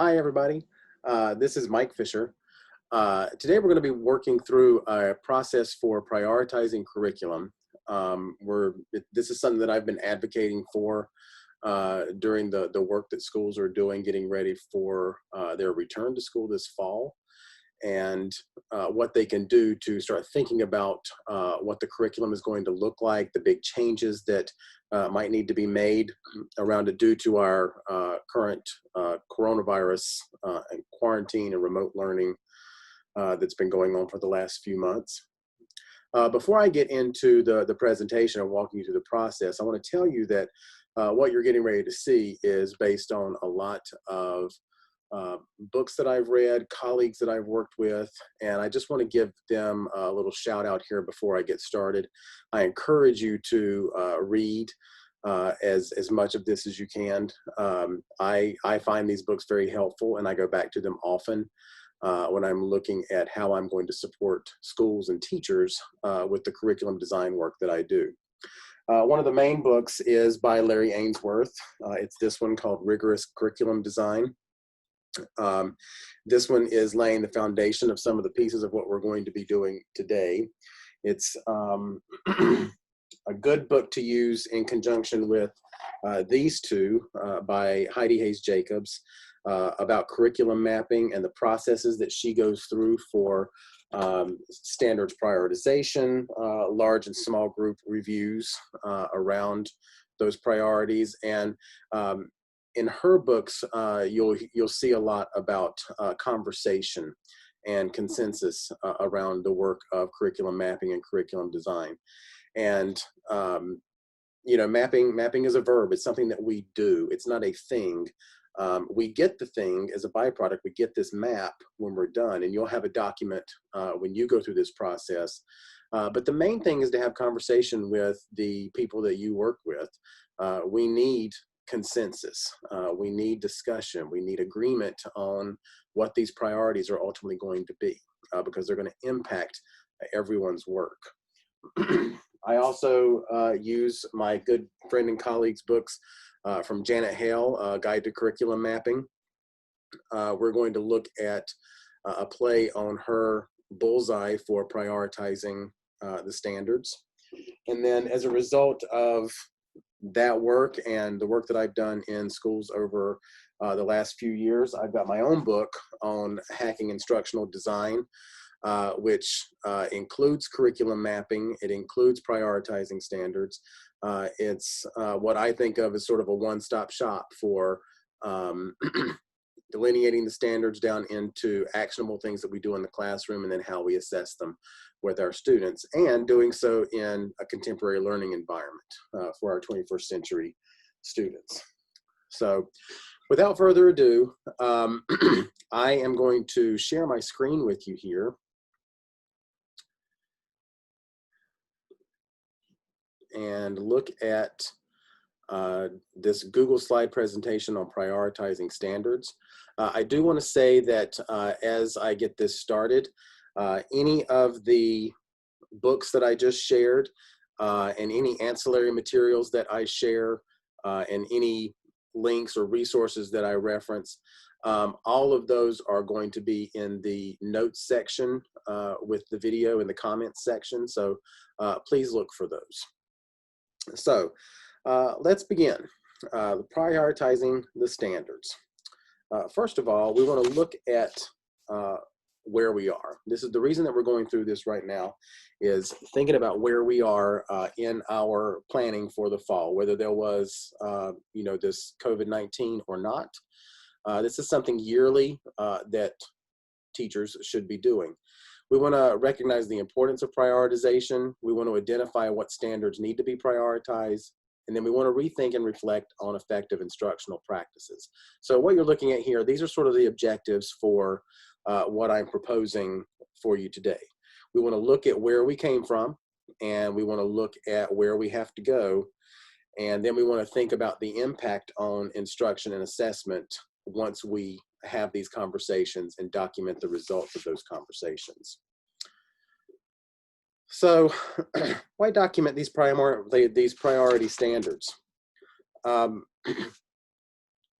Hi, everybody. This is Mike Fisher. Today, we're going to be working through a process for prioritizing curriculum. This is something that I've been advocating for during the work that schools are doing, getting ready for their return to school this fall, and what they can do to start thinking about what the curriculum is going to look like, the big changes that might need to be made around it due to our current coronavirus and quarantine and remote learning that's been going on for the last few months. Before I get into the presentation and walking you through the process, I want to tell you that what you're getting ready to see is based on a lot of books that I've read, colleagues that I've worked with, and I just want to give them a little shout out here before I get started. I encourage you to read as much of this as you can. I find these books very helpful, and I go back to them often when I'm looking at how I'm going to support schools and teachers with the curriculum design work that I do. One of the main books is by Larry Ainsworth. It's this one called Rigorous Curriculum Design. This one is laying the foundation of some of the pieces of what we're going to be doing today. It's a good book to use in conjunction with these two by Heidi Hayes Jacobs about curriculum mapping and the processes that she goes through for standards prioritization, large and small group reviews around those priorities. And in her books, you'll see a lot about conversation and consensus around the work of curriculum mapping and curriculum design. And mapping is a verb. It's something that we do. It's not a thing. We get the thing as a byproduct. We get this map when we're done, and you'll have a document when you go through this process. But the main thing is to have conversation with the people that you work with. We need consensus. We need discussion. We need agreement on what these priorities are ultimately going to be because they're going to impact everyone's work. I also use my good friend and colleague's books from Janet Hale, Guide to Curriculum Mapping. We're going to look at a play on her Bullseye for prioritizing the standards. And then as a result of that work and the work that I've done in schools over the last few years, I've got my own book on hacking instructional design, which includes curriculum mapping. It includes prioritizing standards. It's what I think of as sort of a one-stop shop for delineating the standards down into actionable things that we do in the classroom and then how we assess them with our students, and doing so in a contemporary learning environment for our 21st century students. So without further ado, I am going to share my screen with you here. And look at this Google slide presentation on prioritizing standards. I do want to say that as I get this started, any of the books that I just shared and any ancillary materials that I share and any links or resources that I reference, all of those are going to be in the notes section with the video in the comments section. So please look for those. So let's begin. Prioritizing the standards. First of all, we want to look at where we are. This is the reason that we're going through this right now, is thinking about where we are in our planning for the fall, whether there was this COVID-19 or not. This is something yearly that teachers should be doing. We want to recognize the importance of prioritization. We want to identify what standards need to be prioritized. And then we want to rethink and reflect on effective instructional practices. So what you're looking at here, these are sort of the objectives for what I'm proposing for you today. We want to look at where we came from, and we want to look at where we have to go. And then we want to think about the impact on instruction and assessment once we have these conversations and document the results of those conversations. So why document these priority standards?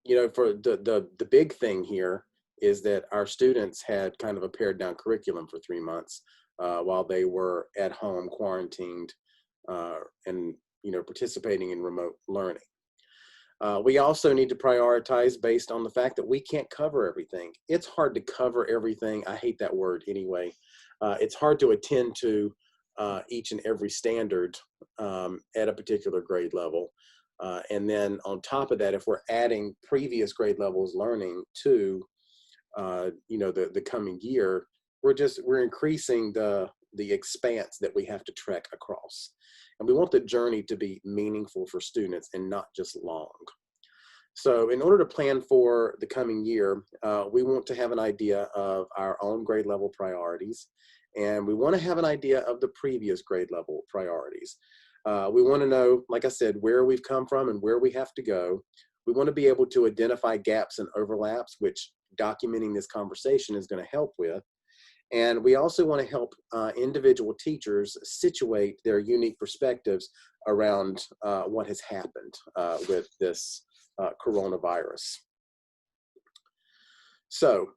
you know, for the big thing here is that our students had kind of a pared down curriculum for 3 months while they were at home quarantined and, you know, participating in remote learning. We also need to prioritize based on the fact that we can't cover everything. It's hard to cover everything. I hate that word anyway. It's hard to attend to each and every standard at a particular grade level. And then on top of that, if we're adding previous grade levels learning to, you know, the coming year, we're increasing the expanse that we have to trek across. And we want the journey to be meaningful for students and not just long. So in order to plan for the coming year, we want to have an idea of our own grade level priorities, and we want to have an idea of the previous grade level priorities. We want to know, like I said, where we've come from and where we have to go. We want to be able to identify gaps and overlaps, which documenting this conversation is going to help with. And we also want to help individual teachers situate their unique perspectives around what has happened with this coronavirus. So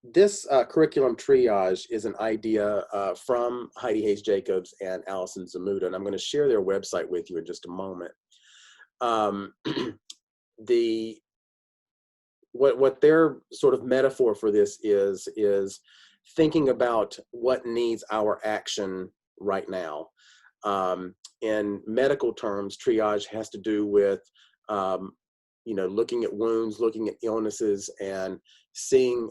this curriculum triage is an idea from Heidi Hayes Jacobs and Allison Zamuda, and I'm going to share their website with you in just a moment. What their sort of metaphor for this is thinking about what needs our action right now. In medical terms, triage has to do with you know, looking at wounds, looking at illnesses, and seeing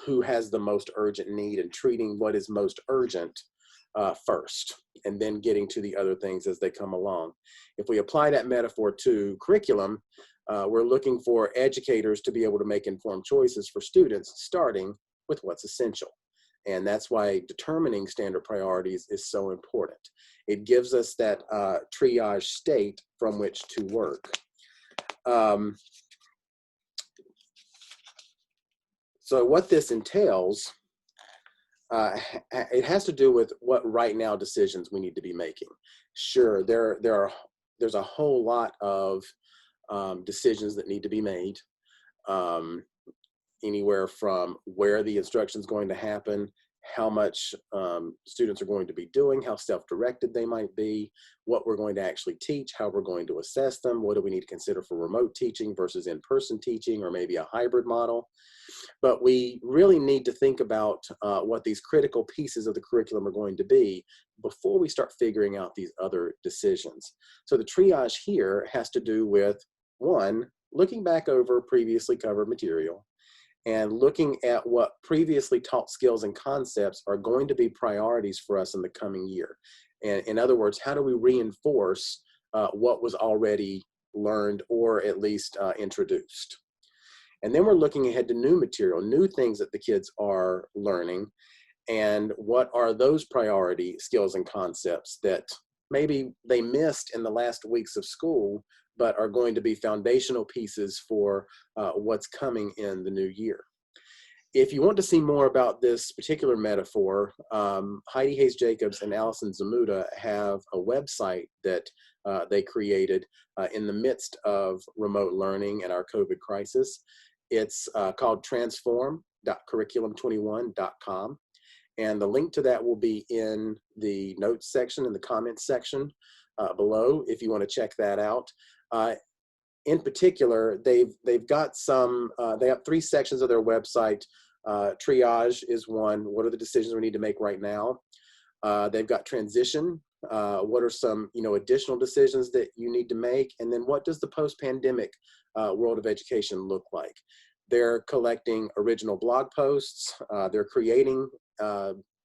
who has the most urgent need and treating what is most urgent first, and then getting to the other things as they come along. If we apply that metaphor to curriculum, we're looking for educators to be able to make informed choices for students, starting with what's essential. And that's why determining standard priorities is so important. It gives us that triage state from which to work. So what this entails, it has to do with what right now decisions we need to be making. Sure, there's a whole lot of decisions that need to be made, anywhere from where the instruction is going to happen, how much students are going to be doing, how self-directed they might be, what we're going to actually teach, how we're going to assess them, what do we need to consider for remote teaching versus in-person teaching, or maybe a hybrid model. But we really need to think about what these critical pieces of the curriculum are going to be before we start figuring out these other decisions. So the triage here has to do with, one, looking back over previously covered material and looking at what previously taught skills and concepts are going to be priorities for us in the coming year. And in other words, how do we reinforce what was already learned or at least introduced? And then we're looking ahead to new material, new things that the kids are learning, and what are those priority skills and concepts that maybe they missed in the last weeks of school, but are going to be foundational pieces for what's coming in the new year. If you want to see more about this particular metaphor, Heidi Hayes Jacobs and Allison Zamuda have a website that they created in the midst of remote learning and our COVID crisis. It's called transform.curriculum21.com. And the link to that will be in the notes section and the comments section below if you want to check that out. In particular, they've got some, they have 3 sections of their website. Triage is one. What are the decisions we need to make right now? They've got transition. What are some additional decisions that you need to make? And then what does the post-pandemic world of education look like? They're collecting original blog posts. They're creating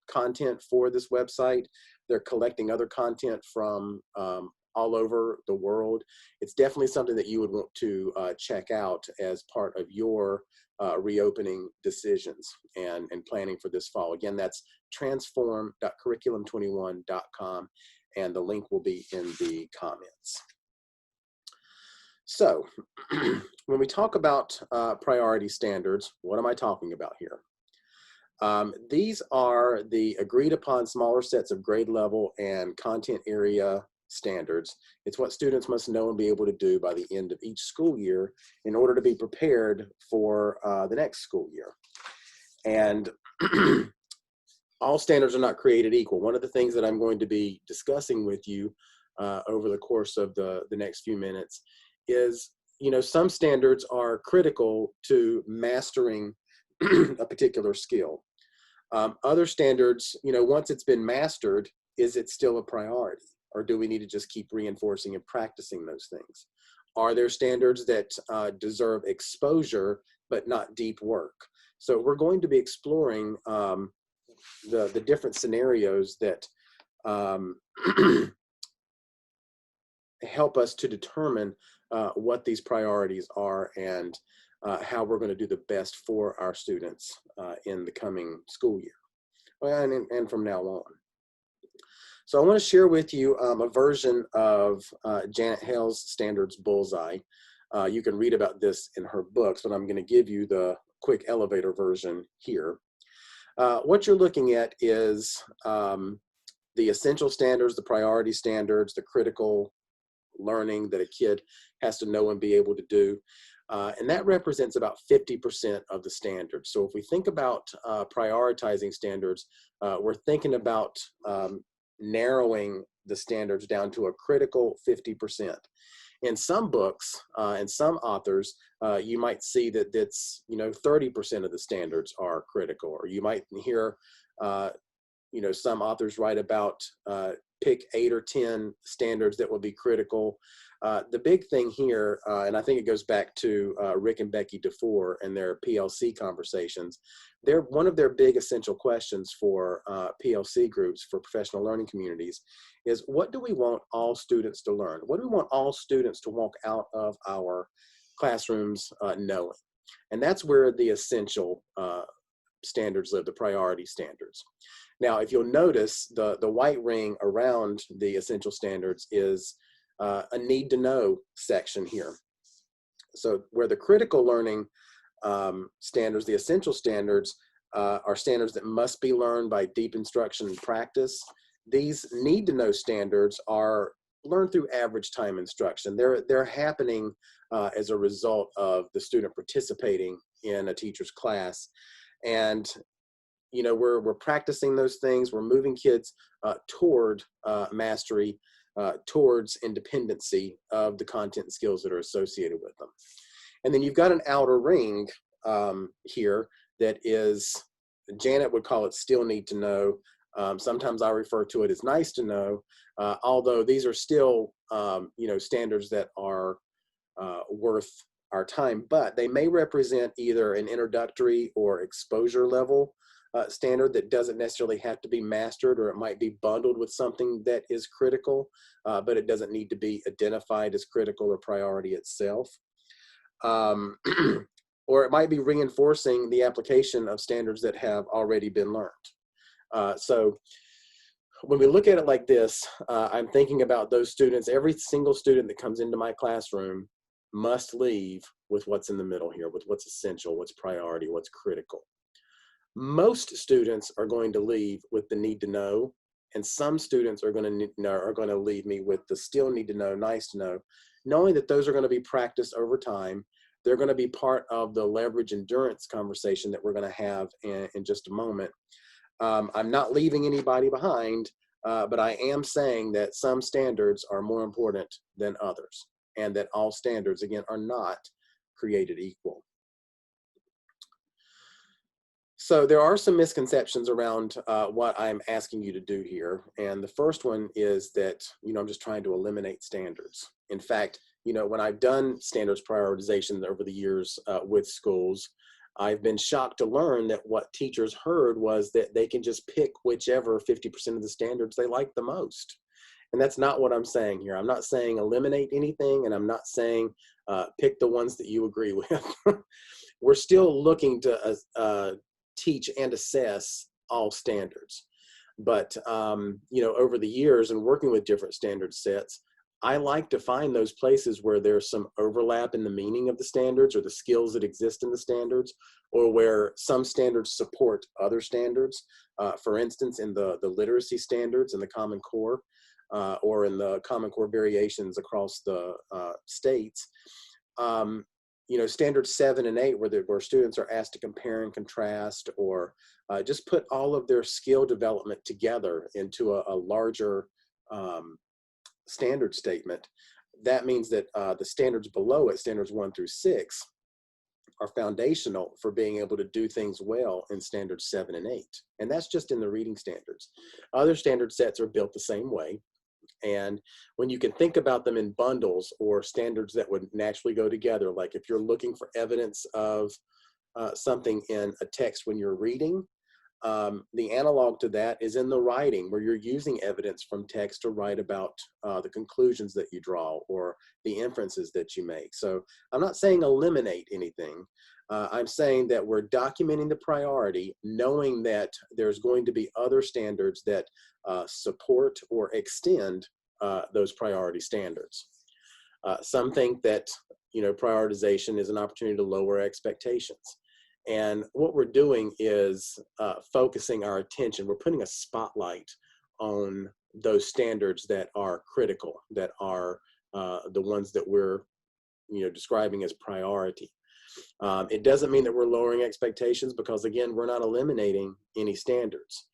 content for this website. They're collecting other content from all over the world. It's definitely something that you would want to check out as part of your reopening decisions and planning for this fall. Again, that's transform.curriculum21.com, and the link will be in the comments. So when we talk about priority standards, what am I talking about here? These are the agreed upon smaller sets of grade level and content area standards. It's what students must know and be able to do by the end of each school year in order to be prepared for the next school year. And all standards are not created equal. One of the things that I'm going to be discussing with you over the course of the next few minutes is, some standards are critical to mastering a particular skill. Other standards, once it's been mastered, is it still a priority? Or do we need to just keep reinforcing and practicing those things? Are there standards that deserve exposure but not deep work? So we're going to be exploring the different scenarios that help us to determine what these priorities are and how we're going to do the best for our students in the coming school year and from now on. So I want to share with you a version of Janet Hale's Standards Bullseye. You can read about this in her books, but I'm going to give you the quick elevator version here. What you're looking at is the essential standards, the priority standards, the critical learning that a kid has to know and be able to do. And that represents about 50% of the standards. So if we think about prioritizing standards, we're thinking about narrowing the standards down to a critical 50%. In some books and some authors, you might see that it's 30% of the standards are critical, or you might hear some authors write about pick 8 or 10 standards that will be critical. The big thing here, and I think it goes back to Rick and Becky DeFore and their PLC conversations, one of their big essential questions for PLC groups, for professional learning communities, is what do we want all students to learn? What do we want all students to walk out of our classrooms knowing? And that's where the essential standards live, the priority standards. Now, if you'll notice, the white ring around the essential standards is a need to know section here. So where the critical learning standards, the essential standards, are standards that must be learned by deep instruction and practice. These need to know standards are learned through average time instruction. They're happening as a result of the student participating in a teacher's class. And we're practicing those things. We're moving kids toward mastery, towards independency of the content and skills that are associated with them. And then you've got an outer ring here that is, Janet would call it still need to know. Sometimes I refer to it as nice to know, although these are still, standards that are worth our time, but they may represent either an introductory or exposure level standard that doesn't necessarily have to be mastered, or it might be bundled with something that is critical, but it doesn't need to be identified as critical or priority itself. Or it might be reinforcing the application of standards that have already been learned. So when we look at it like this, I'm thinking about those students. Every single student that comes into my classroom must leave with what's in the middle here, with what's essential, what's priority, what's critical. Most students are going to leave with the need to know, and some students are going to leave me with the still need to know, nice to know, knowing that those are going to be practiced over time. They're going to be part of the leverage endurance conversation that we're going to have in just a moment. I'm not leaving anybody behind, but I am saying that some standards are more important than others, and that all standards, again, are not created equal. So there are some misconceptions around what I'm asking you to do here. And the first one is that, I'm just trying to eliminate standards. In fact, when I've done standards prioritization over the years with schools, I've been shocked to learn that what teachers heard was that they can just pick whichever 50% of the standards they like the most. And that's not what I'm saying here. I'm not saying eliminate anything, and I'm not saying pick the ones that you agree with. We're still looking to teach and assess all standards. But, over the years and working with different standard sets, I like to find those places where there's some overlap in the meaning of the standards or the skills that exist in the standards, or where some standards support other standards. For instance, in the literacy standards and the Common Core, or in the Common Core variations across the states, you know, standards 7 and 8, where students are asked to compare and contrast, or just put all of their skill development together into a larger standard statement. That means that the standards below it, standards 1 through 6, are foundational for being able to do things well in standards 7 and 8. And that's just in the reading standards. Other standard sets are built the same way. And when you can think about them in bundles or standards that would naturally go together, like if you're looking for evidence of something in a text when you're reading, the analog to that is in the writing, where you're using evidence from text to write about the conclusions that you draw or the inferences that you make. So I'm not saying eliminate anything. I'm saying that we're documenting the priority, knowing that there's going to be other standards that support or extend those priority standards. Some think that, you know, prioritization is an opportunity to lower expectations. And what we're doing is focusing our attention. We're putting a spotlight on those standards that are critical, that are the ones that we're, you know, describing as priority. It doesn't mean that we're lowering expectations, because again, we're not eliminating any standards.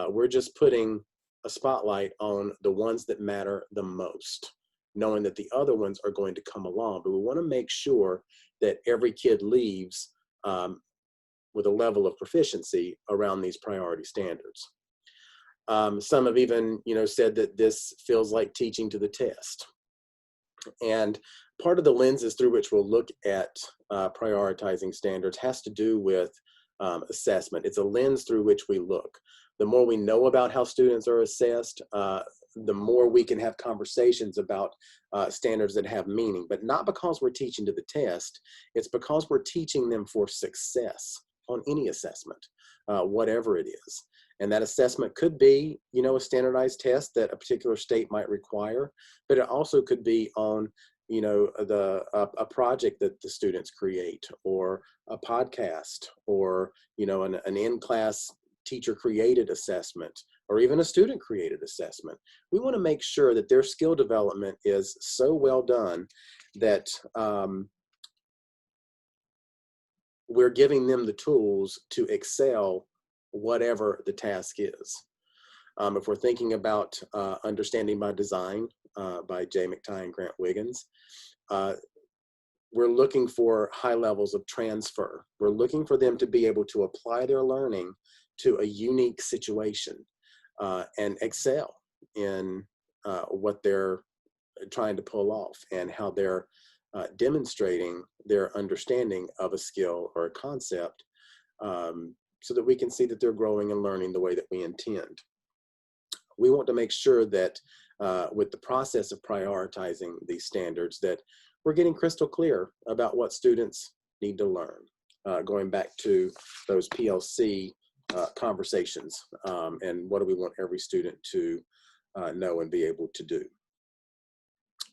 We're just putting a spotlight on the ones that matter the most, knowing that the other ones are going to come along. But we want to make sure that every kid leaves with a level of proficiency around these priority standards. Some have even, you know, said that this feels like teaching to the test. And part of the lenses through which we'll look at prioritizing standards has to do with assessment. It's a lens through which we look. The more we know about how students are assessed, the more we can have conversations about standards that have meaning, but not because we're teaching to the test. It's because we're teaching them for success on any assessment, whatever it is. And that assessment could be, you know, a standardized test that a particular state might require, but it also could be on, you know, a project that the students create, or a podcast, or, you know, an in-class teacher-created assessment, or even a student-created assessment. We want to make sure that their skill development is so well done that we're giving them the tools to excel whatever the task is. If we're thinking about Understanding by Design by Jay McTighe and Grant Wiggins, we're looking for high levels of transfer. We're looking for them to be able to apply their learning to a unique situation and excel in what they're trying to pull off, and how they're demonstrating their understanding of a skill or a concept, so that we can see that they're growing and learning the way that we intend. We want to make sure that with the process of prioritizing these standards, that we're getting crystal clear about what students need to learn, going back to those PLC conversations, and what do we want every student to know and be able to do.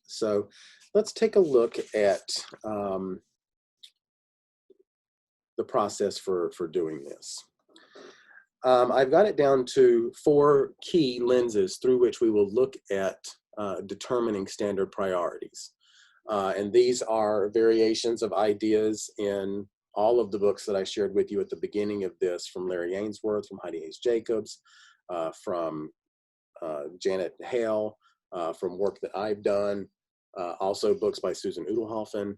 So let's take a look at the process for doing this. I've got it down to 4 key lenses through which we will look at determining standard priorities. And these are variations of ideas in all of the books that I shared with you at the beginning of this, from Larry Ainsworth, from Heidi Hayes Jacobs, from Janet Hale, from work that I've done, also books by Susan Udelhoffen.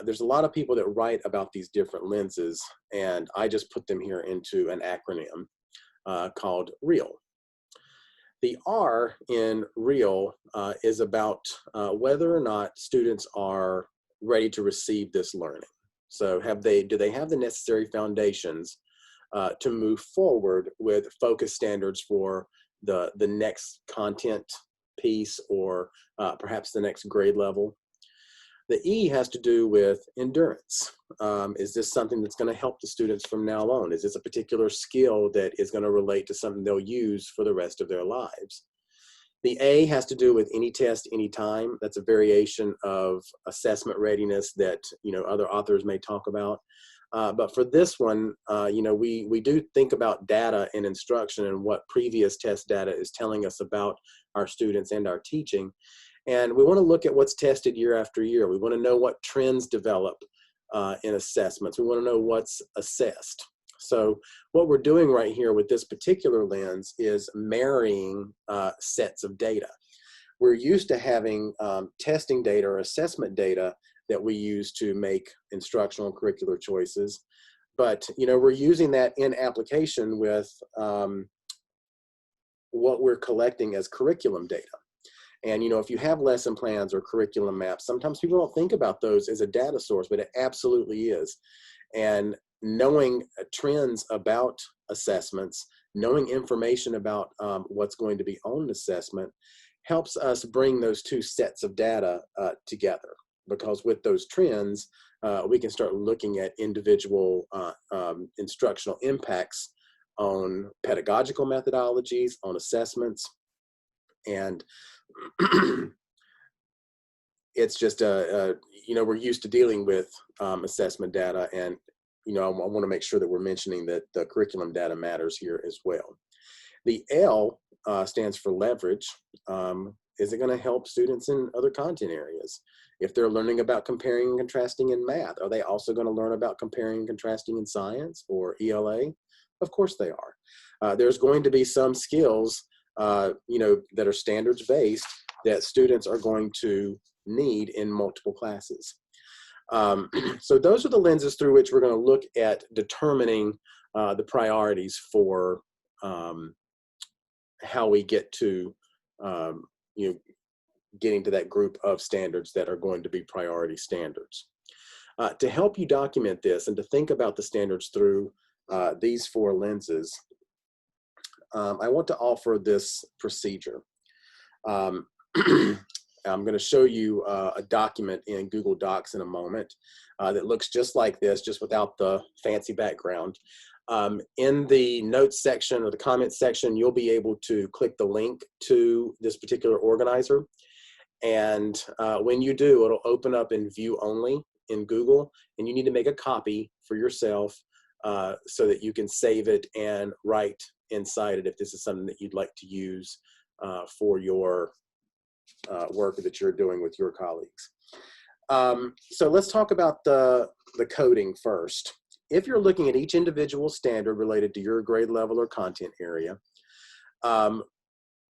There's a lot of people that write about these different lenses, and I just put them here into an acronym called R.E.A.L. The R in R.E.A.L is about whether or not students are ready to receive this learning. So do they have the necessary foundations to move forward with focus standards for the next content piece, or perhaps the next grade level? The E has to do with endurance. Is this something that's going to help the students from now on? Is this a particular skill that is going to relate to something they'll use for the rest of their lives? The A has to do with any test, any time. That's a variation of assessment readiness that, you know, other authors may talk about. But for this one, we do think about data in instruction and what previous test data is telling us about our students and our teaching. And we want to look at what's tested year after year. We want to know what trends develop in assessments. We want to know what's assessed. So what we're doing right here with this particular lens is marrying sets of data. We're used to having testing data or assessment data that we use to make instructional and curricular choices. But, we're using that in application with what we're collecting as curriculum data. And, if you have lesson plans or curriculum maps, sometimes people don't think about those as a data source, but it absolutely is. And knowing trends about assessments, knowing information about what's going to be on an assessment helps us bring those two sets of data together. Because with those trends, we can start looking at individual instructional impacts on pedagogical methodologies, on assessments, and it's just we're used to dealing with assessment data, and I want to make sure that we're mentioning that the curriculum data matters here as well. The L stands for leverage. Is it going to help students in other content areas? If they're learning about comparing and contrasting in math, are they also going to learn about comparing and contrasting in science or ELA? Of course they are. There's going to be some skills that are standards based that students are going to need in multiple classes. So those are the lenses through which we're going to look at determining the priorities for how we get to getting to that group of standards that are going to be priority standards. To help you document this and to think about the standards through these four lenses, I want to offer this procedure. I'm going to show you a document in Google Docs in a moment that looks just like this, just without the fancy background. In the notes section or the comments section, you'll be able to click the link to this particular organizer. And when you do, it'll open up in view only in Google, and you need to make a copy for yourself so that you can save it and write inside it if this is something that you'd like to use for your work that you're doing with your colleagues. So let's talk about the coding first. If you're looking at each individual standard related to your grade level or content area,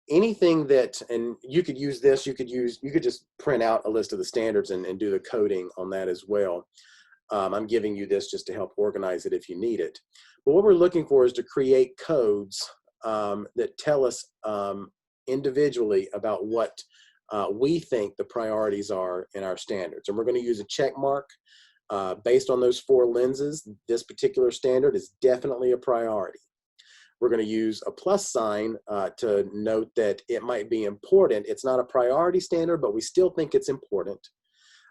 anything that, and you could use this, you could just print out a list of the standards and do the coding on that as well. I'm giving you this just to help organize it if you need it. But what we're looking for is to create codes that tell us individually about what we think the priorities are in our standards. And we're going to use a check mark based on those four lenses. This particular standard is definitely a priority. We're going to use a plus sign to note that it might be important. It's not a priority standard, but we still think it's important.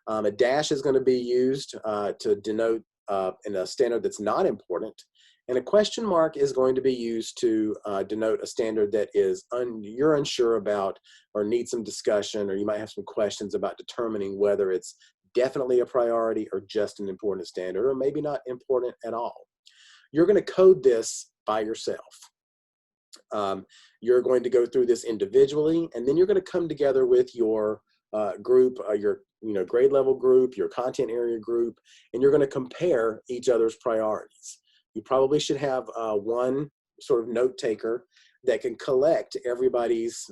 A dash is going to be used to denote in a standard that's not important. And a question mark is going to be used to denote a standard that is you're unsure about or need some discussion, or you might have some questions about determining whether it's definitely a priority or just an important standard, or maybe not important at all. You're going to code this by yourself. You're going to go through this individually, and then you're going to come together with your group, your grade level group, your content area group, and you're going to compare each other's priorities. You probably should have one sort of note taker that can collect everybody's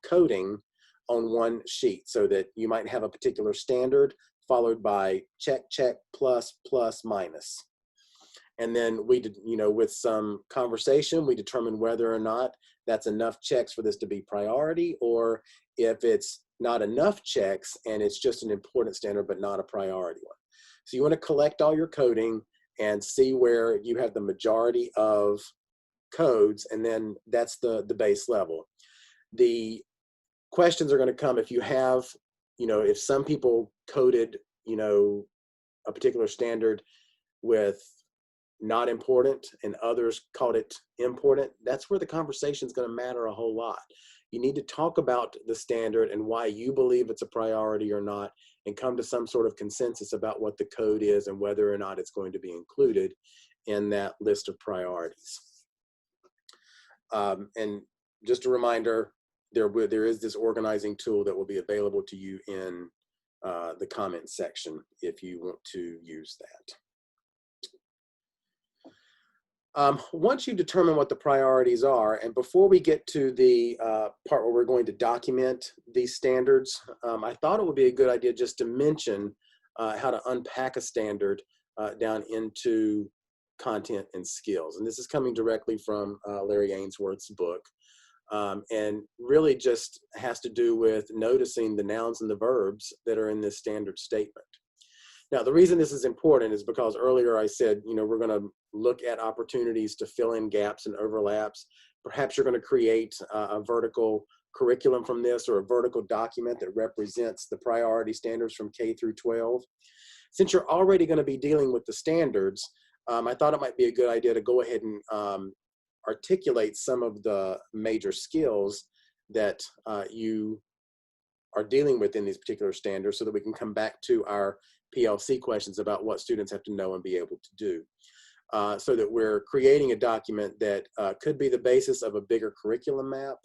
coding on one sheet, so that you might have a particular standard followed by check, check, plus, plus, minus. And then we did, with some conversation, we determine whether or not that's enough checks for this to be priority, or if it's not enough checks and it's just an important standard but not a priority one. So you want to collect all your coding and see where you have the majority of codes, and then that's the base level. The questions are going to come if you have, if some people coded, a particular standard with not important and others called it important. That's where the conversation is going to matter a whole lot. You need to talk about the standard and why you believe it's a priority or not, and come to some sort of consensus about what the code is and whether or not it's going to be included in that list of priorities. And just a reminder, there is this organizing tool that will be available to you in the comment section if you want to use that. Once you determine what the priorities are, and before we get to the part where we're going to document these standards, I thought it would be a good idea just to mention how to unpack a standard down into content and skills. And this is coming directly from Larry Ainsworth's book. And really just has to do with noticing the nouns and the verbs that are in this standard statement. Now, the reason this is important is because earlier I said, you know, we're going to look at opportunities to fill in gaps and overlaps. Perhaps you're going to create a vertical curriculum from this, or a vertical document that represents the priority standards from K through 12. Since you're already going to be dealing with the standards, I thought it might be a good idea to go ahead and articulate some of the major skills that you are dealing with in these particular standards, so that we can come back to our PLC questions about what students have to know and be able to do. So that we're creating a document that could be the basis of a bigger curriculum map,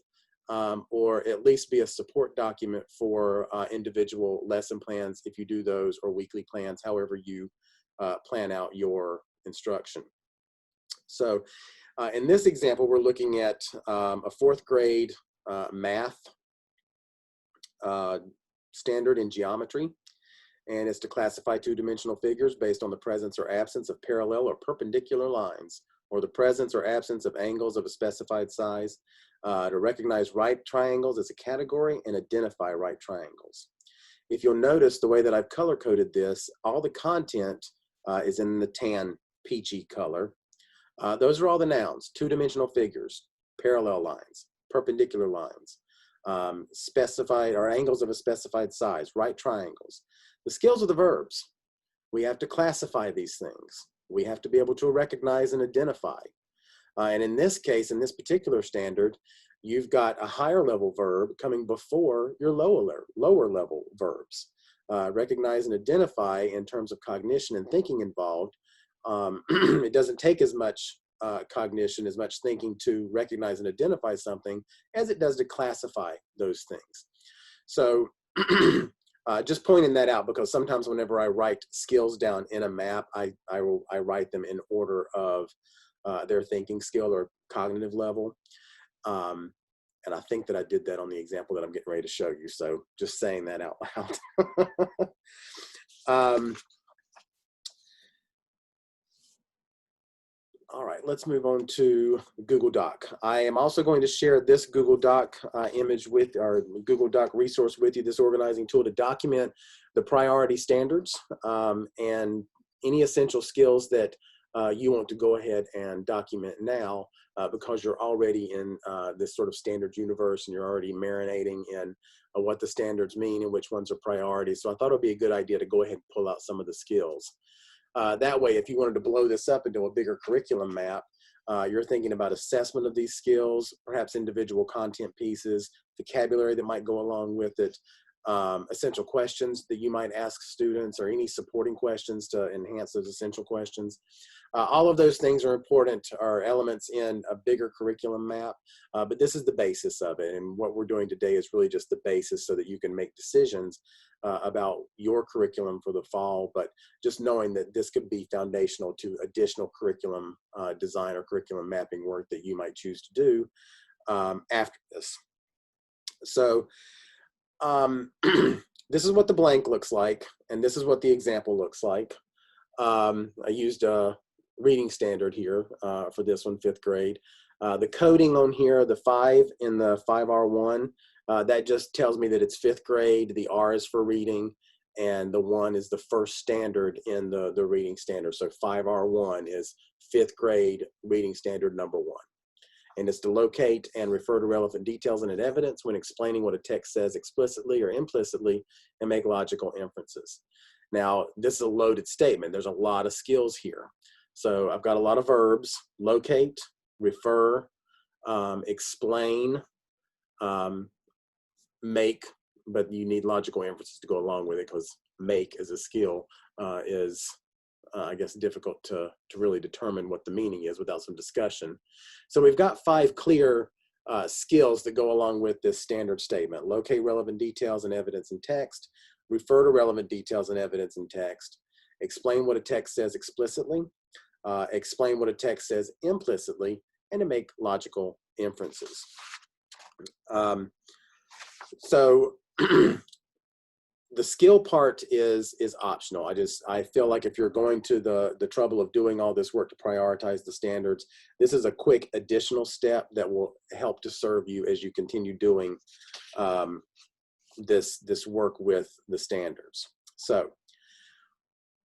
or at least be a support document for individual lesson plans if you do those, or weekly plans, however you plan out your instruction. So in this example, we're looking at a 4th grade math standard in geometry, and it's to classify 2-dimensional figures based on the presence or absence of parallel or perpendicular lines, or the presence or absence of angles of a specified size, to recognize right triangles as a category and identify right triangles. If you'll notice the way that I've color coded this, all the content is in the tan peachy color. Those are all the nouns: 2-dimensional figures, parallel lines, perpendicular lines, specified or angles of a specified size, right triangles. The skills are the verbs. We have to classify these things. We have to be able to recognize and identify. And in this case, in this particular standard, you've got a higher level verb coming before your lower level verbs. Recognize and identify in terms of cognition and thinking involved. It doesn't take as much cognition, as much thinking to recognize and identify something as it does to classify those things. So just pointing that out, because sometimes whenever I write skills down in a map, I write them in order of their thinking skill or cognitive level. And I think that I did that on the example that I'm getting ready to show you. So just saying that out loud. All right, let's move on to Google Doc. I am also going to share this Google Doc image with, or Google Doc resource with you, this organizing tool to document the priority standards and any essential skills that you want to go ahead and document now, because you're already in this sort of standard universe, and you're already marinating in what the standards mean and which ones are priorities. So I thought it would be a good idea to go ahead and pull out some of the skills. That way, if you wanted to blow this up into a bigger curriculum map, you're thinking about assessment of these skills, perhaps individual content pieces, vocabulary that might go along with it, essential questions that you might ask students, or any supporting questions to enhance those essential questions. All of those things are important, are elements in a bigger curriculum map, but this is the basis of it. And what we're doing today is really just the basis so that you can make decisions about your curriculum for the fall, but just knowing that this could be foundational to additional curriculum design or curriculum mapping work that you might choose to do after this. So this is what the blank looks like, and this is what the example looks like. I used a reading standard here for this one, 5th grade. The coding on here, the 5 in the 5R1, that just tells me that it's 5th grade. The R is for reading, and the 1 is the first standard in the reading standard. So 5R1 is 5th grade reading standard number 1. And it's to locate and refer to relevant details and evidence when explaining what a text says explicitly or implicitly, and make logical inferences. Now, this is a loaded statement. There's a lot of skills here. So I've got a lot of verbs: locate, refer, explain, make, but you need logical inferences to go along with it, because make as a skill is, I guess, difficult to really determine what the meaning is without some discussion. So we've got 5 clear skills that go along with this standard statement. Locate relevant details and evidence in text, refer to relevant details and evidence in text, explain what a text says explicitly, explain what a text says implicitly, and to make logical inferences. So the skill part is optional. I feel like if you're going to the trouble of doing all this work to prioritize the standards, this is a quick additional step that will help to serve you as you continue doing this work with the standards. So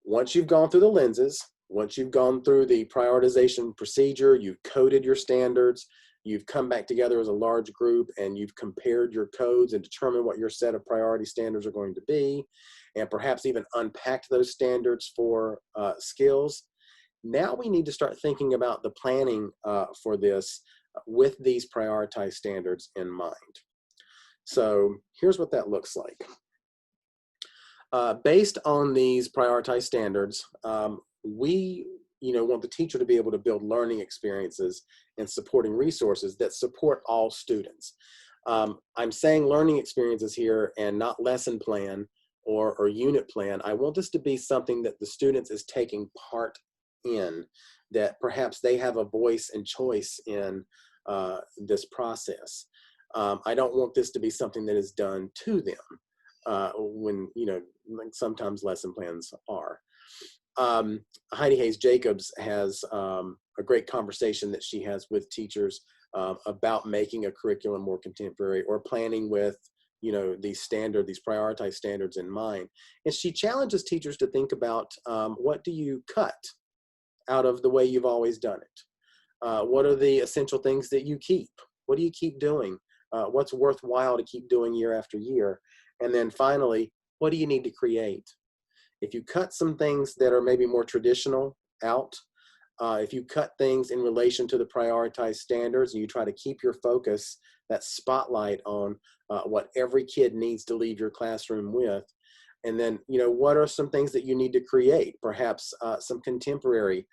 once you've gone through the lenses, once you've gone through the prioritization procedure, you've coded your standards, you've come back together as a large group and you've compared your codes and determined what your set of priority standards are going to be, and perhaps even unpacked those standards for skills. Now we need to start thinking about the planning for this with these prioritized standards in mind. So here's what that looks like. Based on these prioritized standards, we want the teacher to be able to build learning experiences and supporting resources that support all students. I'm saying learning experiences here and not lesson plan or unit plan. I want this to be something that the students is taking part in, that perhaps they have a voice and choice in this process. I don't want this to be something that is done to them when, like sometimes lesson plans are. Heidi Hayes Jacobs has a great conversation that she has with teachers about making a curriculum more contemporary or planning with these prioritized standards in mind. And she challenges teachers to think about what do you cut out of the way you've always done it? What are the essential things that you keep? What do you keep doing? What's worthwhile to keep doing year after year? And then finally, what do you need to create? If you cut some things that are maybe more traditional out, if you cut things in relation to the prioritized standards and you try to keep your focus, that spotlight on what every kid needs to leave your classroom with, and then, what are some things that you need to create? Perhaps some contemporary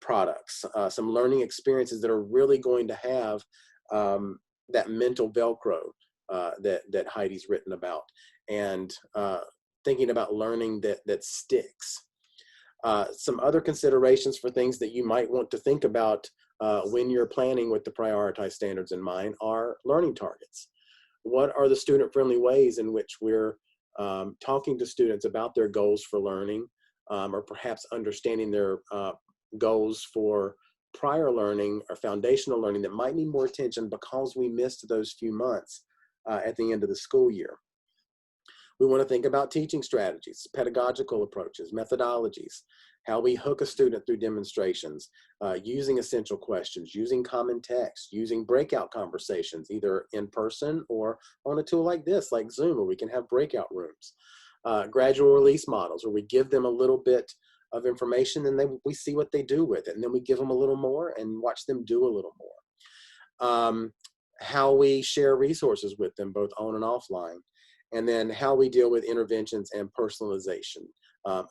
products, some learning experiences that are really going to have that mental Velcro that Heidi's written about, and thinking about learning that sticks. Some other considerations for things that you might want to think about when you're planning with the prioritized standards in mind are learning targets. What are the student-friendly ways in which we're talking to students about their goals for learning, or perhaps understanding their goals for prior learning or foundational learning that might need more attention because we missed those few months at the end of the school year? We want to think about teaching strategies, pedagogical approaches, methodologies, how we hook a student through demonstrations, using essential questions, using common text, using breakout conversations, either in person or on a tool like this, like Zoom, where we can have breakout rooms. Gradual release models, where we give them a little bit of information and then we see what they do with it. And then we give them a little more and watch them do a little more. How we share resources with them, both on and offline. And then how we deal with interventions and personalization,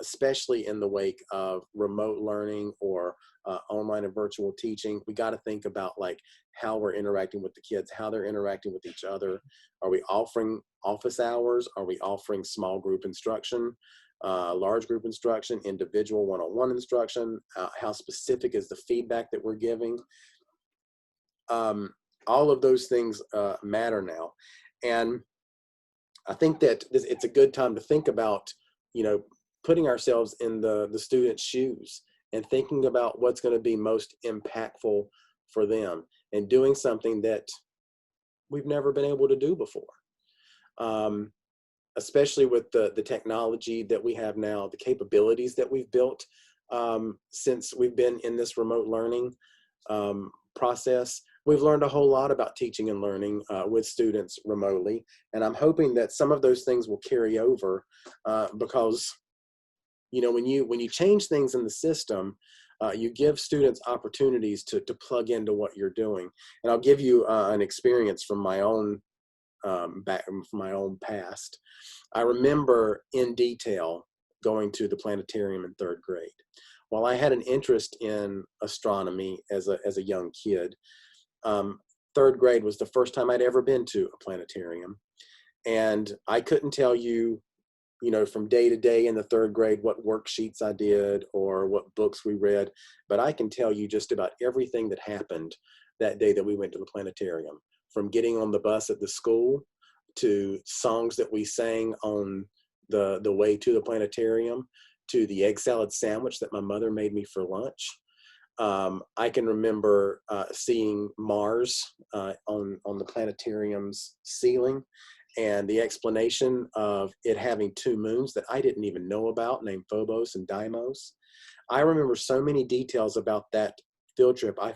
especially in the wake of remote learning or online and virtual teaching. We got to think about like how we're interacting with the kids, how they're interacting with each other. Are we offering office hours? Are we offering small group instruction, large group instruction, individual one-on-one instruction? How specific is the feedback that we're giving? All of those things matter now. And I think that it's a good time to think about, putting ourselves in the student's shoes and thinking about what's going to be most impactful for them and doing something that we've never been able to do before. Especially with the technology that we have now, the capabilities that we've built since we've been in this remote learning process. We've learned a whole lot about teaching and learning with students remotely, and I'm hoping that some of those things will carry over because, when you change things in the system, you give students opportunities to plug into what you're doing. And I'll give you an experience from my own back from my own past. I remember in detail going to the planetarium in 3rd grade. While I had an interest in astronomy as a young kid, 3rd grade was the first time I'd ever been to a planetarium. And I couldn't tell you, from day to day in the 3rd grade, what worksheets I did or what books we read, but I can tell you just about everything that happened that day that we went to the planetarium, from getting on the bus at the school to songs that we sang on the way to the planetarium, to the egg salad sandwich that my mother made me for lunch. I can remember seeing Mars on the planetarium's ceiling, and the explanation of it having 2 moons that I didn't even know about, named Phobos and Deimos. I remember so many details about that field trip. I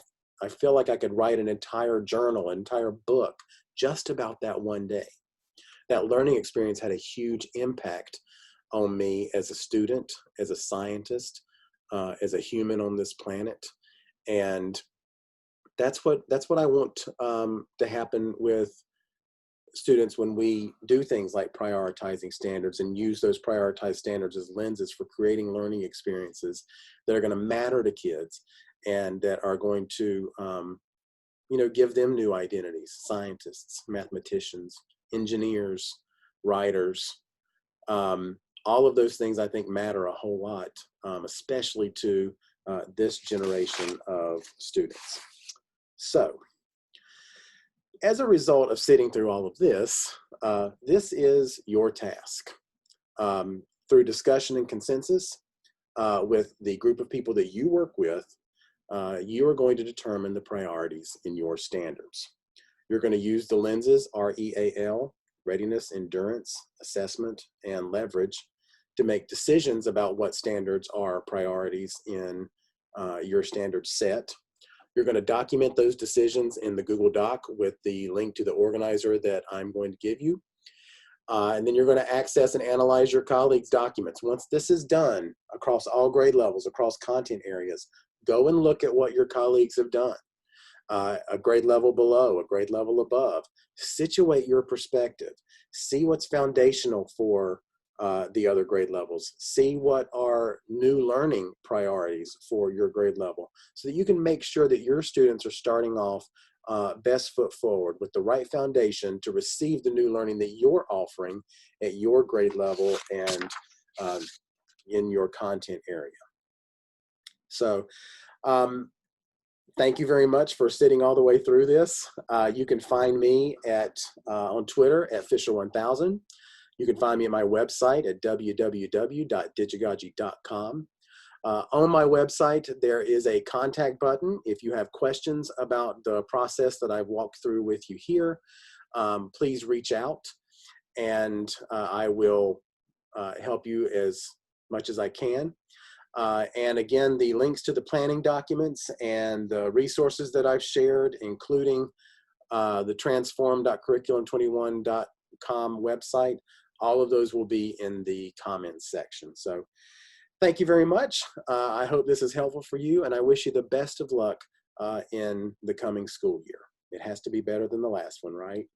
feel like I could write an entire journal, an entire book just about that one day. That learning experience had a huge impact on me as a student, as a scientist, as a human on this planet. And that's what I want to happen with students when we do things like prioritizing standards and use those prioritized standards as lenses for creating learning experiences that are going to matter to kids and that are going to give them new identities: scientists, mathematicians, engineers, writers. All of those things I think matter a whole lot, especially to this generation of students. So, as a result of sitting through all of this, this is your task. Through discussion and consensus with the group of people that you work with, you are going to determine the priorities in your standards. You're going to use the lenses R.E.A.L, readiness, endurance, assessment, and leverage, to make decisions about what standards are priorities in your standard set. You're going to document those decisions in the Google Doc with the link to the organizer that I'm going to give you. And then you're going to access and analyze your colleagues' documents. Once this is done across all grade levels, across content areas, go and look at what your colleagues have done. A grade level below, a grade level above. Situate your perspective. See what's foundational for the other grade levels. See what are new learning priorities for your grade level, so that you can make sure that your students are starting off best foot forward with the right foundation to receive the new learning that you're offering at your grade level and in your content area. So thank you very much for sitting all the way through this. You can find me on Twitter at Fisher1000. You can find me at my website at www.digigaji.com. On my website, there is a contact button. If you have questions about the process that I've walked through with you here, please reach out, and I will help you as much as I can. And again, the links to the planning documents and the resources that I've shared, including the transform.curriculum21.com website, all of those will be in the comments section. So thank you very much. I hope this is helpful for you, and I wish you the best of luck in the coming school year. It has to be better than the last one, right?